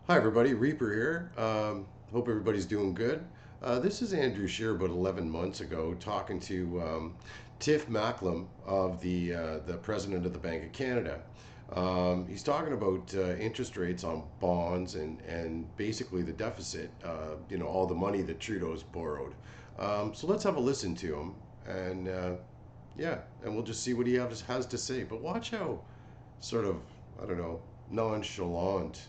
Hi, everybody. Reaper here. Hope everybody's doing good. This is Andrew Scheer about 11 months ago talking to Tiff Macklem of the president of the Bank of Canada. He's talking about interest rates on bonds and basically the deficit, all the money that Trudeau's borrowed. So let's have a listen to him and and we'll just see what he has to say. But watch how sort of, I don't know, nonchalant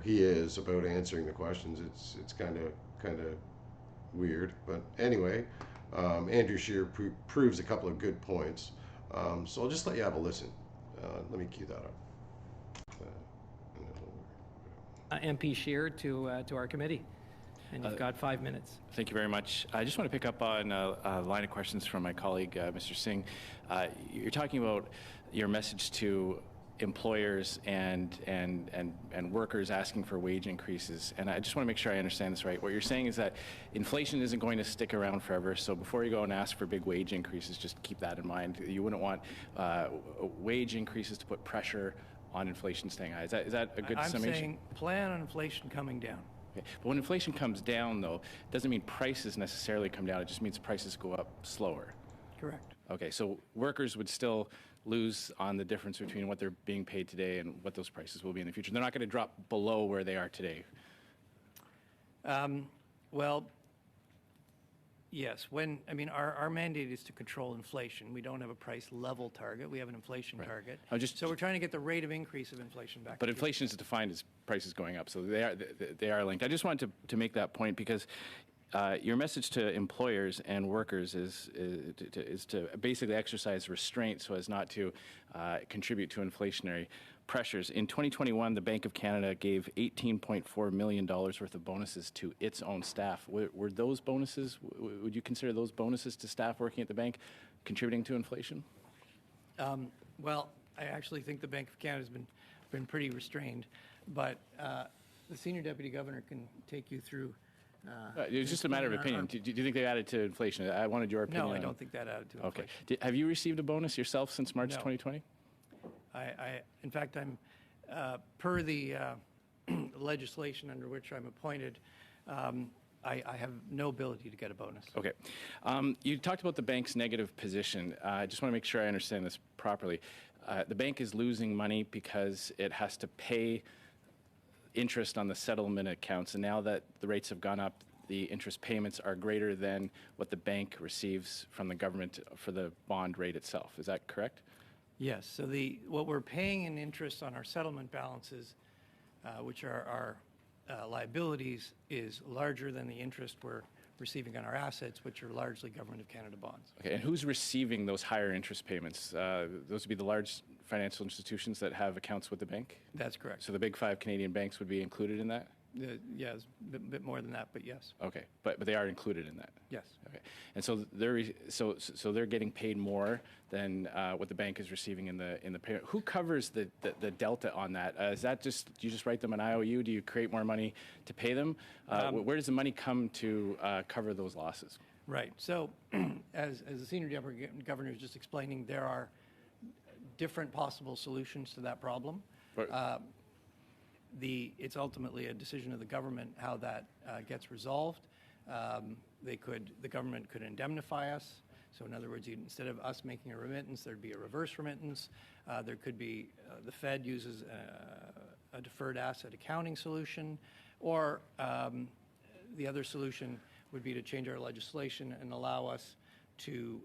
he is about answering the questions. It's kind of weird, but anyway, Andrew Scheer proves a couple of good points. So I'll just let you have a listen. Let me cue that up. MP Scheer to our committee, and you've got 5 minutes. Thank you very much. I just want to pick up on a line of questions from my colleague, Mr. Singh. You're talking about your message to employers and workers asking for wage increases, and I just want to make sure I understand this right. What you're saying is that inflation isn't going to stick around forever, so before you go and ask for big wage increases, just keep that in mind. You wouldn't want wage increases to put pressure on inflation staying high. Is that a good summation? I'm saying plan on inflation coming down. Okay. But when inflation comes down, though, it doesn't mean prices necessarily come down. It just means prices go up slower. Correct. Okay, so workers would still lose on the difference between what they're being paid today and what those prices will be in the future. They're not going to drop below where they are today. Well, yes. Our mandate is to control inflation. We don't have a price level target. We have an inflation target. So we're trying to get the rate of increase of inflation back. But inflation is defined as prices going up, so they are linked. I just wanted to make that point because your message to employers and workers is to basically exercise restraint so as not to contribute to inflationary pressures. In 2021, the Bank of Canada gave $18.4 million worth of bonuses to its own staff. Were those bonuses, would you consider those bonuses to staff working at the bank contributing to inflation? Well, I actually think the Bank of Canada has been pretty restrained, but the Senior Deputy Governor can take you through. It's just a matter of opinion. Do you think they added to inflation? I wanted your opinion. No, I don't think that added to inflation. Okay. Have you received a bonus yourself since March 2020? In fact, I'm per the legislation under which I'm appointed. I have no ability to get a bonus. Okay. You talked about the bank's negative position. I just want to make sure I understand this properly. The bank is losing money because it has to pay interest on the settlement accounts, and now that the rates have gone up, the interest payments are greater than what the bank receives from the government for the bond rate itself. Is that correct? Yes. So what we're paying in interest on our settlement balances, which are our liabilities, is larger than the interest we're receiving on our assets, which are largely Government of Canada bonds. Okay. And who's receiving those higher interest payments? Those would be the large financial institutions that have accounts with the bank? That's correct. So the big five Canadian banks would be included in that? Yes, a bit more than that, but yes. Okay, but they are included in that? Yes. Okay, and so they're getting paid more than what the bank is receiving in the payment. Who covers the delta on that? Is that do you just write them an IOU? Do you create more money to pay them? Where does the money come to cover those losses? Right. So, as the Senior Deputy Governor was just explaining, there are different possible solutions to that problem. It's ultimately a decision of the government how that gets resolved. The government could indemnify us. So in other words, instead of us making a remittance, there'd be a reverse remittance. There could be, the Fed uses a deferred asset accounting solution, or the other solution would be to change our legislation and allow us to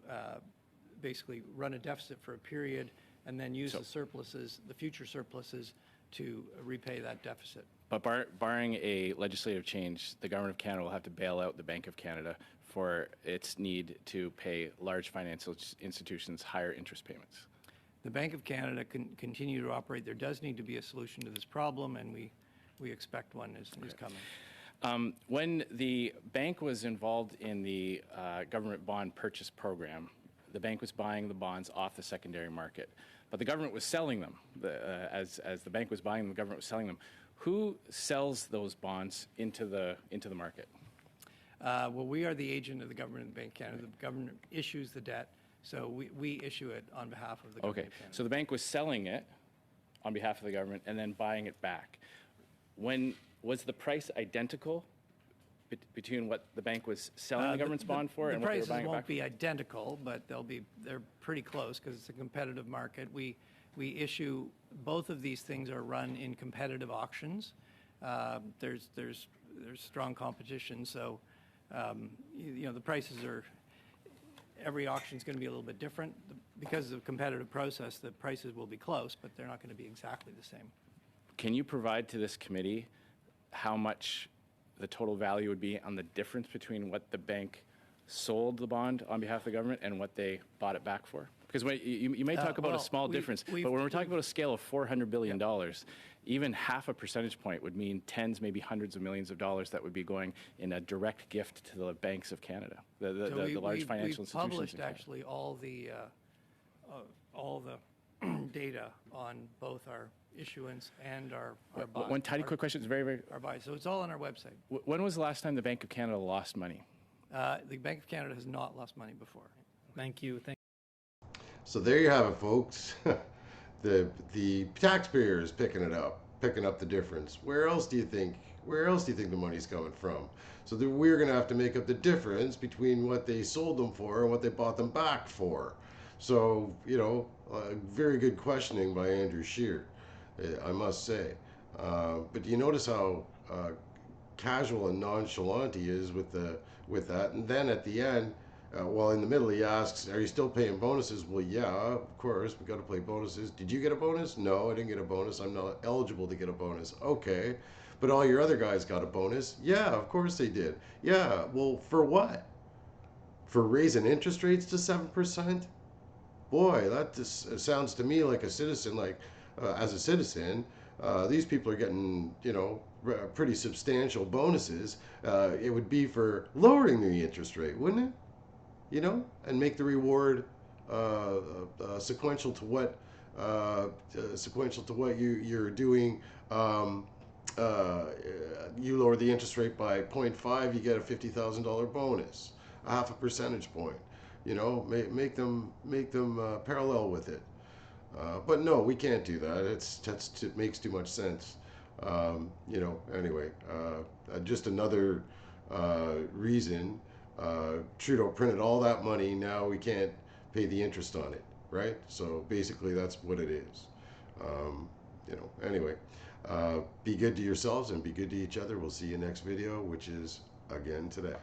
basically run a deficit for a period and then use the future surpluses to repay that deficit. But barring a legislative change, the Government of Canada will have to bail out the Bank of Canada for its need to pay large financial institutions higher interest payments. The Bank of Canada can continue to operate. There does need to be a solution to this problem, and we expect one is coming. When the bank was involved in the government bond purchase program, the bank was buying the bonds off the secondary market, but the government was selling them. As the bank was buying them, the government was selling them. Who sells those bonds into the market? Well, we are the agent of the government of the Bank of Canada. The government issues the debt, so we issue it on behalf of the government of Canada. So the bank was selling it on behalf of the government and then buying it back. When was the price identical between what the bank was selling the government's bond for and what they were buying it The prices back won't be identical, but they're pretty close because it's a competitive market. We issue, both of these things are run in competitive auctions. There's strong competition, so the prices are, every auction is going to be a little bit different. Because of the competitive process, the prices will be close, but they're not going to be exactly the same. Can you provide to this committee how much the total value would be on the difference between what the bank sold the bond on behalf of the government and what they bought it back for? Because you may talk about well, a small difference, but when we're talking about a scale of $400 billion, even half a percentage point would mean tens, maybe hundreds of millions of dollars that would be going in a direct gift to the banks of Canada, the large financial institutions. We published in Canada. actually all the data on both our issuance and our buy. One tiny quick question, it's very, very... Our buy. So it's all on our website. When was the last time the Bank of Canada lost money? The Bank of Canada has not lost money before. Thank you. So there you have it, folks. the taxpayers picking up the difference. Where else do you think the money's coming from? So we're going to have to make up the difference between what they sold them for and what they bought them back for. So, very good questioning by Andrew Scheer, I must say. But do you notice how casual and nonchalant he is with that? And then at the end, in the middle, he asks, "Are you still paying bonuses?" Well, yeah, of course, we got to pay bonuses. Did you get a bonus? No, I didn't get a bonus. I'm not eligible to get a bonus. Okay, but all your other guys got a bonus. Yeah, of course they did. Yeah, well, for what? For raising interest rates to 7%? Boy, that just sounds to me like a citizen, as a citizen, these people are getting, pretty substantial bonuses. It would be for lowering the interest rate, wouldn't it? And make the reward sequential to what you're doing. You lower the interest rate by 0.5, you get a $50,000 bonus, a half a percentage point. Make them parallel with it. But no, we can't do that. It makes too much sense. Anyway, just another reason. Trudeau printed all that money. Now we can't pay the interest on it, right? So basically, that's what it is. Anyway, be good to yourselves and be good to each other. We'll see you next video, which is again today.